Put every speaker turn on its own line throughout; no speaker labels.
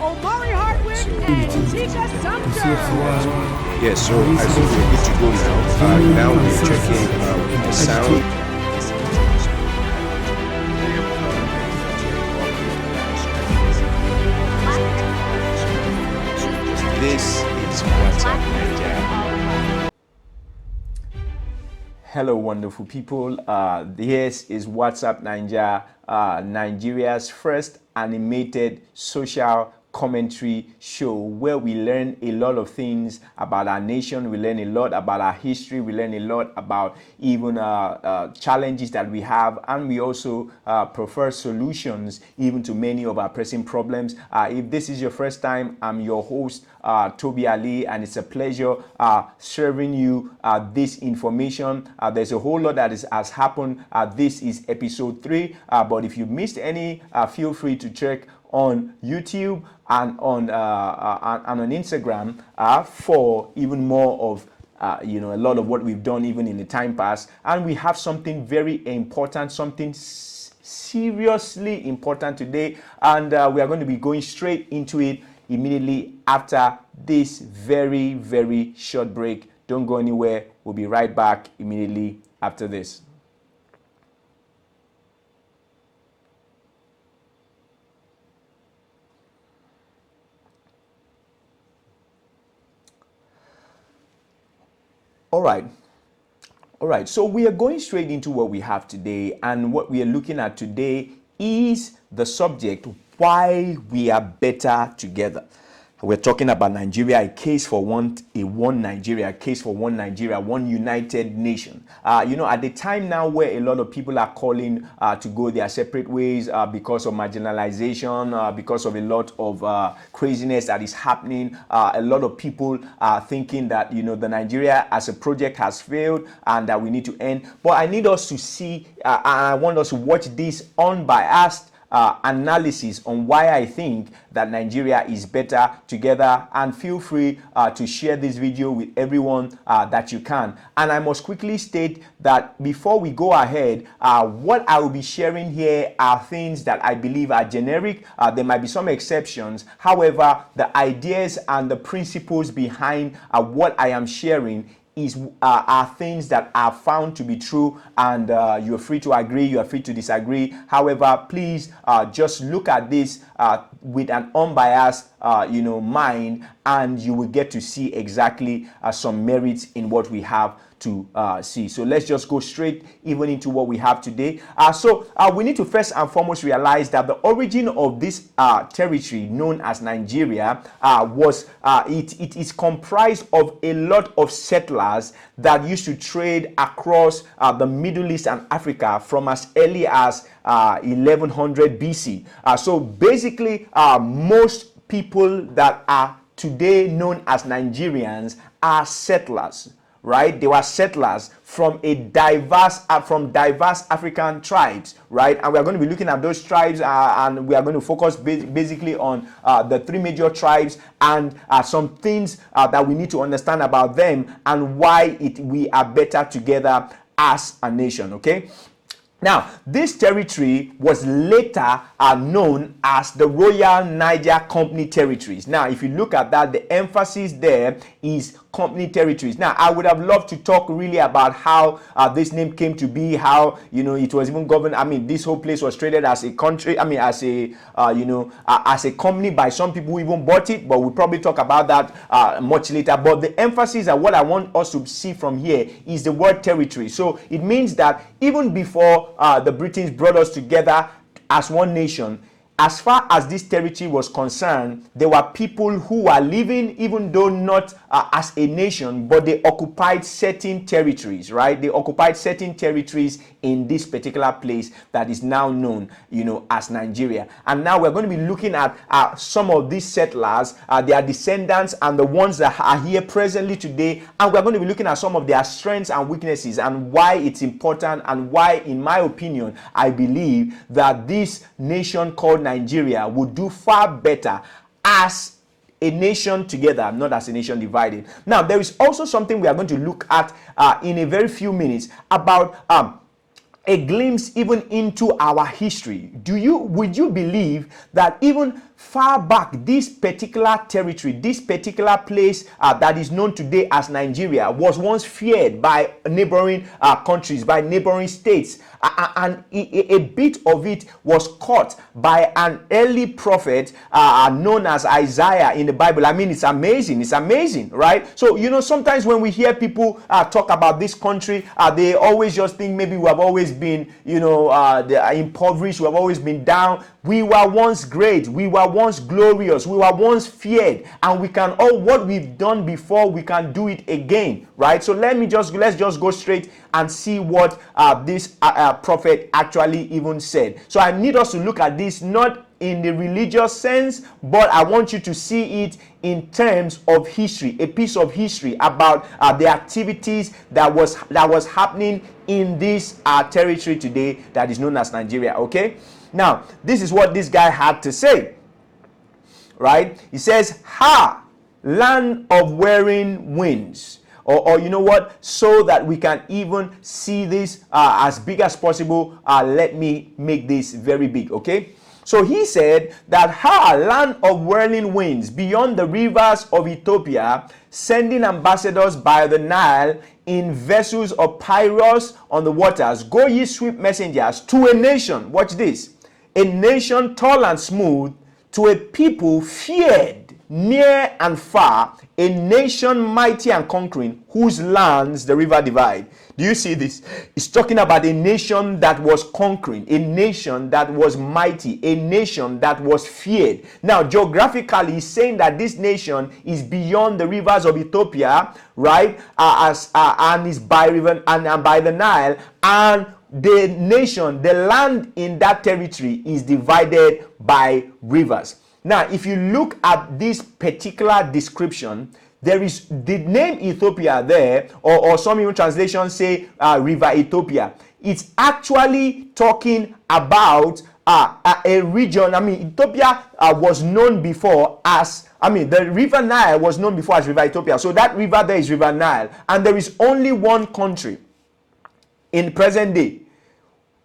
Omari Hardwick and Tika Sumter.
Yeah, so I think we're good to go now. Now we're checking the sound. This is WhatsApp Naija.
Hello, wonderful people. This is WhatsApp Naija, Nigeria's first animated social commentary show where we learn a lot of things about our nation. We learn a lot about our history. We learn a lot about even challenges that we have, and we also prefer solutions even to many of our pressing problems. If this is your first time, I'm your host, Tobi Alli, and it's a pleasure serving you this information. There's a whole lot that has happened. This is episode 3, but if you missed any, feel free to check on YouTube and on Instagram for even more of a lot of what we've done even in the time past. And we have something very important, something seriously important today, and we are going to be going straight into it immediately after this very, very short break. Don't go anywhere. We'll be right back immediately after this. All right. So we are going straight into what we have today, and what we are looking at today is the subject, why we are better together. We're talking about Nigeria, a case for one Nigeria, a case for one Nigeria, one united nation. At the time now where a lot of people are calling to go their separate ways because of marginalization, because of a lot of craziness that is happening, a lot of people are thinking that, the Nigeria as a project has failed and that we need to end. But I need us to see, and I want us to watch this unbiased analysis on why I think that Nigeria is better together, and feel free to share this video with everyone that you can. And I must quickly state that before we go ahead, what I will be sharing here are things that I believe are generic. There might be some exceptions. However, the ideas and the principles behind what I am sharing are things that are found to be true, and you're free to agree, you are free to disagree. However, please just look at this with an unbiased mind, and you will get to see exactly some merits in what we have to see. So let's just go straight even into what we have today. So we need to first and foremost realize that the origin of this territory known as Nigeria was it is comprised of a lot of settlers that used to trade across the Middle East and Africa from as early as 1100 BC. So basically, most people that are today known as Nigerians are settlers. Right, they were settlers from diverse African tribes, right? And we are going to be looking at those tribes, and we are going to focus basically on the 3 major tribes and some things that we need to understand about them and why we are better together as a nation. Okay. Now, this territory was later known as the Royal Niger Company territories. Now, if you look at that, the emphasis there is company territories. Now, I would have loved to talk really about how this name came to be, how it was even governed. I mean, this whole place was traded as a country. I mean, as a as a company by some people who even bought it. But we'll probably talk about that much later. But the emphasis and what I want us to see from here is the word territory. So it means that even before the Britons brought us together as one nation, as far as this territory was concerned, there were people who were living, even though not as a nation, but they occupied certain territories, right? They occupied certain territories in this particular place that is now known, as Nigeria. And now we're going to be looking at some of these settlers, their descendants, and the ones that are here presently today. And we're going to be looking at some of their strengths and weaknesses and why it's important, and why, in my opinion, I believe that this nation called Nigeria would do far better as a nation together, not as a nation divided. Now, there is also something we are going to look at in a very few minutes about a glimpse even into our history. Would you believe that even far back, this particular territory, this particular place that is known today as Nigeria, was once feared by neighboring countries, by neighboring states, and a bit of it was caught by an early prophet known as Isaiah in the Bible. I mean, it's amazing, right? So, sometimes when we hear people talk about this country, they always just think maybe we have always been, impoverished, we have always been down. We were once great, we were once glorious, we were once feared, and we can what we've done before, we can do it again, right? So let's just go straight and see what this prophet actually even said. So I need us to look at this not in the religious sense, but I want you to see it in terms of history, a piece of history about the activities that was happening in this territory today that is known as Nigeria. Okay, now this is what this guy had to say, right? He says, "Ha, land of wearing winds." Or you know what, so that we can even see this as big as possible, let me make this very big. Okay, so he said that, "Ha, land of whirling winds, beyond the rivers of Ethiopia, sending ambassadors by the Nile in vessels of Pyrrhus on the waters, go ye swift messengers to a nation," watch this, "a nation tall and smooth, to a people feared near and far, a nation mighty and conquering, whose lands the river divide." Do you see this? It's talking about a nation that was conquering, a nation that was mighty, a nation that was feared. Now, geographically, he's saying that this nation is beyond the rivers of Ethiopia, right? And is by river and by the Nile, and the nation, the land in that territory is divided by rivers. Now, if you look at this particular description, there is the name Ethiopia there, or some even translations say River Ethiopia. It's actually talking about a region. I mean, Ethiopia was known before as, the River Nile was known before as River Ethiopia. So that river there is River Nile. And there is only one country in present day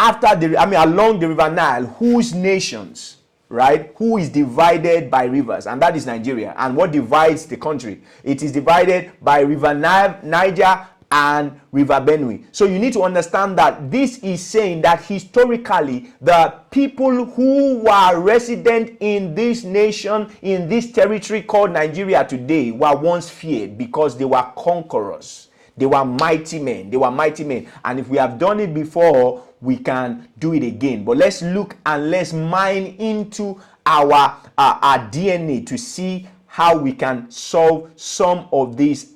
along the River Nile, whose nations, right, who is divided by rivers, and that is Nigeria. And what divides the country? It is divided by River Naija and River Benue. So you need to understand that this is saying that historically the people who were resident in this nation, in this territory called Nigeria today, were once feared because they were conquerors. They were mighty men. And if we have done it before, we can do it again. But let's look and let's mine into our DNA to see how we can solve some of these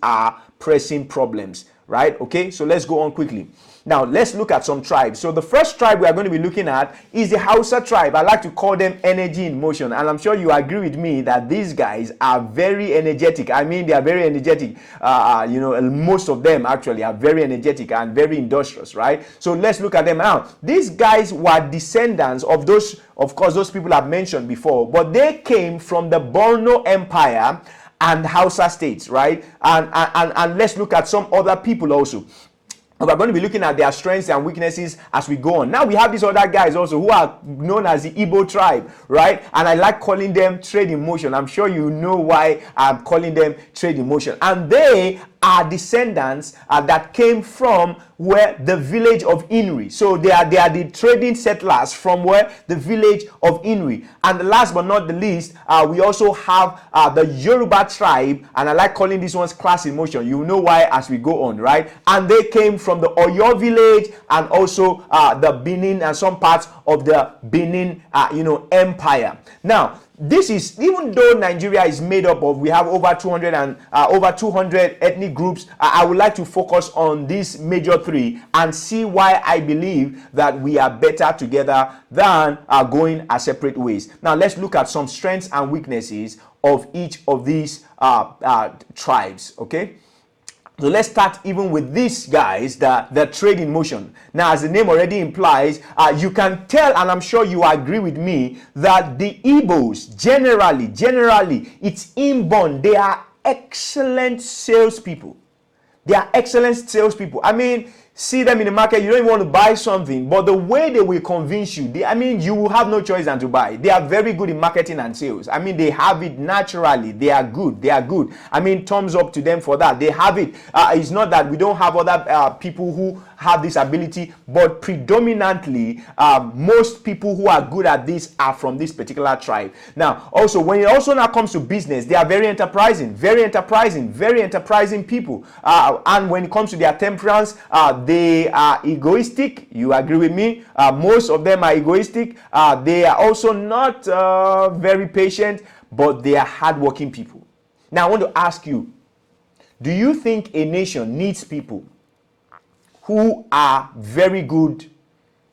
pressing problems, right? Okay, so let's go on quickly. Now, let's look at some tribes. So the first tribe we are going to be looking at is the Hausa tribe. I like to call them energy in motion. And I'm sure you agree with me that these guys are very energetic. I mean, they are very energetic. Most of them actually are very energetic and very industrious, right? So let's look at them now. These guys were descendants of those, of course, those people I've mentioned before. But they came from the Borno Empire and Hausa states, right? And let's look at some other people also. We're going to be looking at their strengths and weaknesses as we go on. Now we have these other guys also who are known as the Igbo tribe, right? And I like calling them trade in motion. I'm sure you know why I'm calling them trade in motion. And they are descendants that came from where the village of Inri. So they are the trading settlers from where the village of Inri. And last but not the least, we also have the Yoruba tribe, and I like calling these ones class in motion. You know why as we go on, right? And they came from the Oyo village and also the Benin and some parts of the Benin empire. Now, this is, even though Nigeria is made up of, we have over 200 ethnic groups, I would like to focus on these major three and see why I believe that we are better together than going our separate ways. Now let's look at some strengths and weaknesses of each of these tribes, okay? So let's start even with these guys, the trade in motion. Now, as the name already implies, you can tell, and I'm sure you agree with me, that the Igbos, generally, it's inborn. They are excellent salespeople. I mean, see them in the market, you don't even want to buy something, but the way they will convince you, you will have no choice than to buy. They are very good in marketing and sales. They have it naturally. They are good. Thumbs up to them for that. They have it. It's not that we don't have other people who have this ability, but predominantly most people who are good at this are from this particular tribe. Now, also when it also now comes to business, they are very enterprising people. And when it comes to their temperance, they are egoistic. You agree with me? Most of them are egoistic. They are also not very patient, but they are hardworking people. Now, I want to ask you, do you think a nation needs people who are very good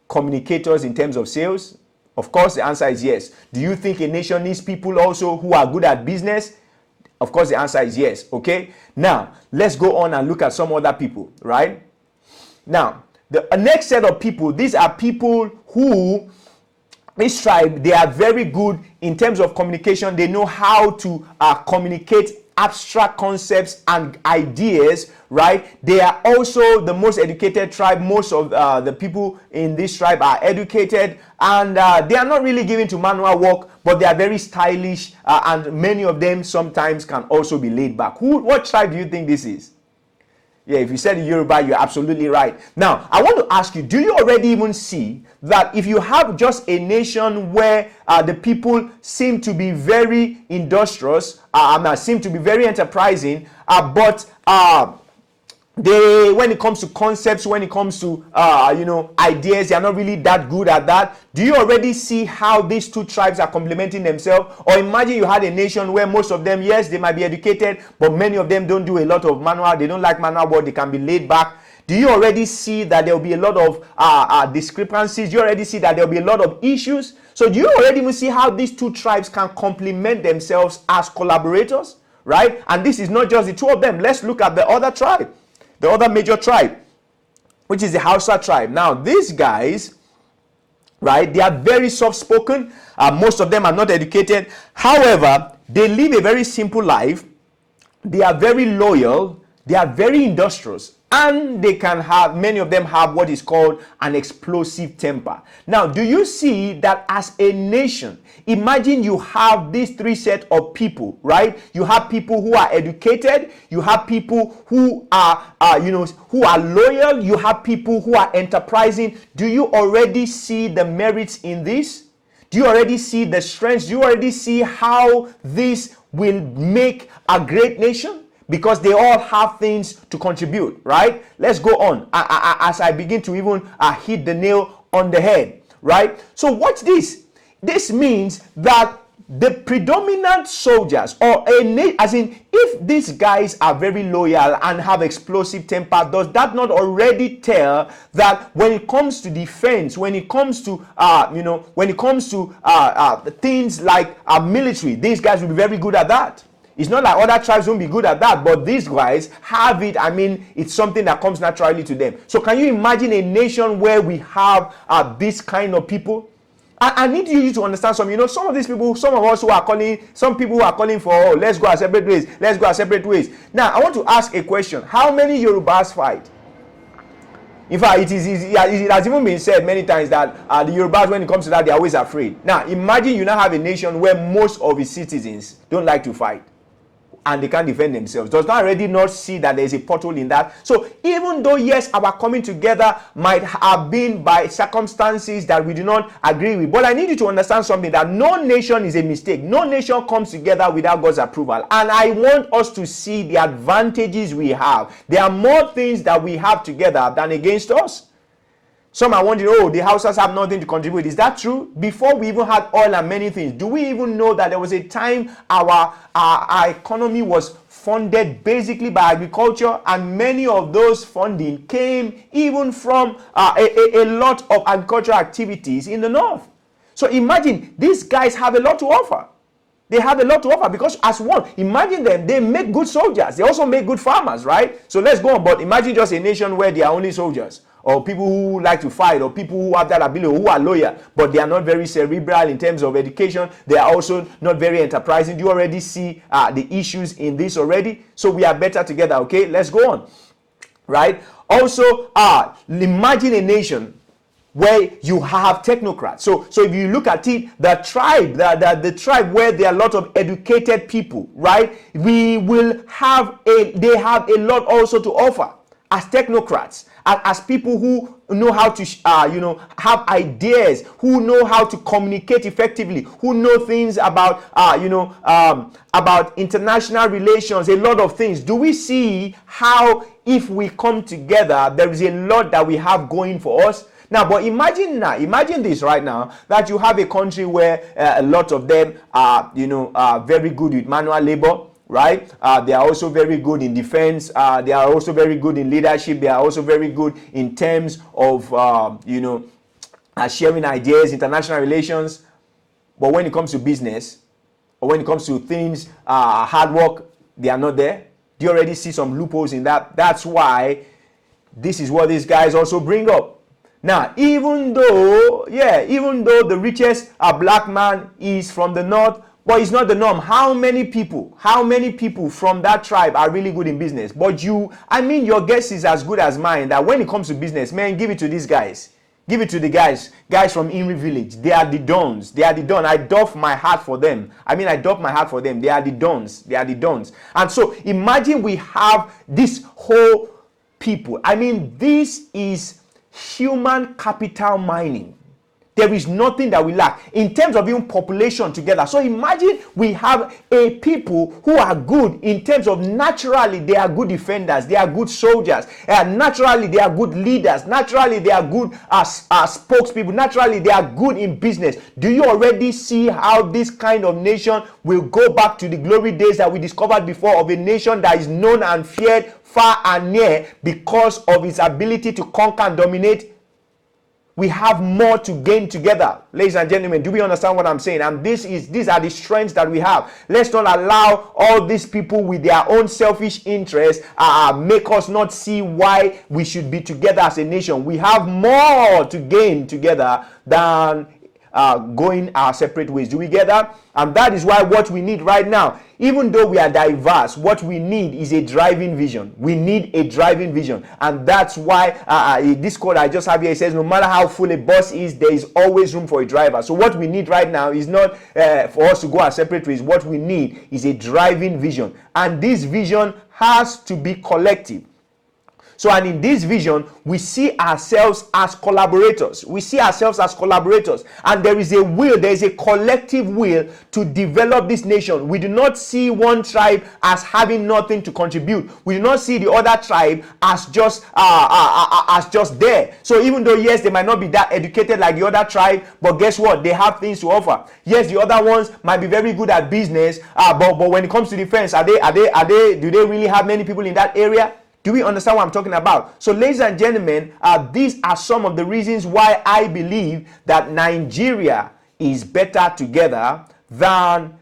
communicators in terms of sales? Of course, the answer is yes. Do you think a nation needs people also who are good at business? Of course, the answer is yes. Okay. Now, let's go on and look at some other people, right? Now, the next set of people, these are people who, this tribe, they are very good in terms of communication. They know how to communicate abstract concepts and ideas, right? They are also the most educated tribe. Most of the people in this tribe are educated, and they are not really given to manual work, but they are very stylish, and many of them sometimes can also be laid back. What tribe do you think this is? Yeah, if you said Yoruba, you're absolutely right. Now, I want to ask you, do you already even see that if you have just a nation where the people seem to be very industrious, seem to be very enterprising, but they, when it comes to concepts, when it comes to ideas, they are not really that good at that. Do you already see how these two tribes are complementing themselves? Or imagine you had a nation where most of them, yes, they might be educated, but many of them don't do a lot of manual. They don't like manual work. They can be laid back. Do you already see that there will be a lot of discrepancies? Do you already see that there will be a lot of issues? So do you already even see how these two tribes can complement themselves as collaborators, right? And this is not just the two of them. Let's look at the other tribe. The other major tribe, which is the Hausa tribe. Now, these guys, right, they are very soft-spoken. Most of them are not educated. However, they live a very simple life. They are very loyal. They are very industrious. And they can have, many of them have what is called an explosive temper. Now, do you see that as a nation, imagine you have these three sets of people, right? You have people who are educated, you have people who are, who are loyal, you have people who are enterprising. Do you already see the merits in this? Do you already see the strengths? Do you already see how this will make a great nation? Because they all have things to contribute, right? Let's go on as I begin to even hit the nail on the head, right? So watch this. This means that the predominant soldiers, or if these guys are very loyal and have explosive temper, does that not already tell that when it comes to defense, when it comes to things like military, these guys will be very good at that? It's not like other tribes won't be good at that, but these guys have it. It's something that comes naturally to them. So can you imagine a nation where we have this kind of people? I need you to understand something. Some of these people, some of us who are calling, some people who are calling for, let's go our separate ways. Let's go our separate ways. Now, I want to ask a question. How many Yorubas fight? In fact, it has even been said many times that the Yorubas, when it comes to that, they're always afraid. Now, imagine you now have a nation where most of its citizens don't like to fight, and they can't defend themselves. Does not already not see that there's a pothole in that? So even though, yes, our coming together might have been by circumstances that we do not agree with, but I need you to understand something, that no nation is a mistake. No nation comes together without God's approval. And I want us to see the advantages we have. There are more things that we have together than against us. Some are wondering, the Hausas have nothing to contribute. Is that true? Before we even had oil and many things, do we even know that there was a time our economy was funded basically by agriculture, and many of those funding came even from a lot of agricultural activities in the north? So imagine, these guys have a lot to offer. They have a lot to offer because as one, imagine them, they make good soldiers. They also make good farmers, right? So let's go on. But imagine just a nation where they are only soldiers, or people who like to fight, or people who have that ability, who are loyal, but they are not very cerebral in terms of education. They are also not very enterprising. You already see the issues in this already. So we are better together, okay? Let's go on, right? Also, imagine a nation where you have technocrats. So if you look at it, the tribe where there are a lot of educated people, right? They have a lot also to offer as technocrats, as people who know how to have ideas, who know how to communicate effectively, who know things about about international relations, a lot of things. Do we see how, if we come together, there is a lot that we have going for us? Now, but imagine this right now, that you have a country where a lot of them are very good with manual labor, right? They are also very good in defense. They are also very good in leadership. They are also very good in terms of sharing ideas, international relations. But when it comes to business, or when it comes to things, hard work, they are not there. Do you already see some loopholes in that? That's why this is what these guys also bring up. Now, even though the richest black man is from the north, but it's not the norm. How many people from that tribe are really good in business? But your guess is as good as mine, that when it comes to business, man, give it to these guys. Give it to the guys from Inri village. They are the dons. I doff my heart for them. They are the dons. And so imagine we have this whole people. This is human capital mining. There is nothing that we lack in terms of even population together. So imagine we have a people who are good in terms of, naturally they are good defenders, they are good soldiers, naturally they are good leaders, naturally they are good spokespeople, naturally they are good in business. Do you already see how this kind of nation will go back to the glory days that we discovered before, of a nation that is known and feared far and near because of its ability to conquer and dominate? We have more to gain together. Ladies and gentlemen, do we understand what I'm saying? And these are the strengths that we have. Let's not allow all these people with their own selfish interests make us not see why we should be together as a nation. We have more to gain together than going our separate ways. Do we get that? And that is why what we need right now, even though we are diverse, what we need is a driving vision. We need a driving vision. And that's why this quote I just have here, it says, no matter how full a bus is, there is always room for a driver. So what we need right now is not for us to go our separate ways. What we need is a driving vision. And this vision has to be collective. So, and in this vision, we see ourselves as collaborators. And there is a will, there is a collective will to develop this nation. We do not see one tribe as having nothing to contribute. We do not see the other tribe as just there. So even though, yes, they might not be that educated like the other tribe, but guess what? They have things to offer. Yes, the other ones might be very good at business, but when it comes to defense, do they really have many people in that area? Do we understand what I'm talking about? So, ladies and gentlemen, these are some of the reasons why I believe that Nigeria is better together than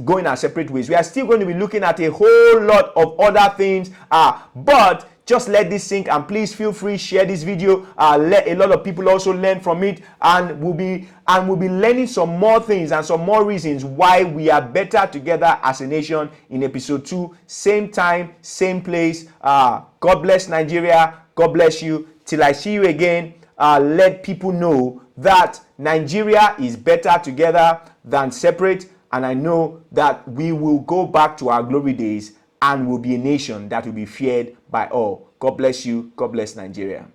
going our separate ways. We are still going to be looking at a whole lot of other things, but just let this sink, and please feel free, share this video, let a lot of people also learn from it, and we'll be learning some more things and some more reasons why we are better together as a nation in episode 2, same time, same place. God bless Nigeria. God bless you. Till I see you again, let people know that Nigeria is better together than separate, and I know that we will go back to our glory days and will be a nation that will be feared by all. God bless you. God bless Nigeria.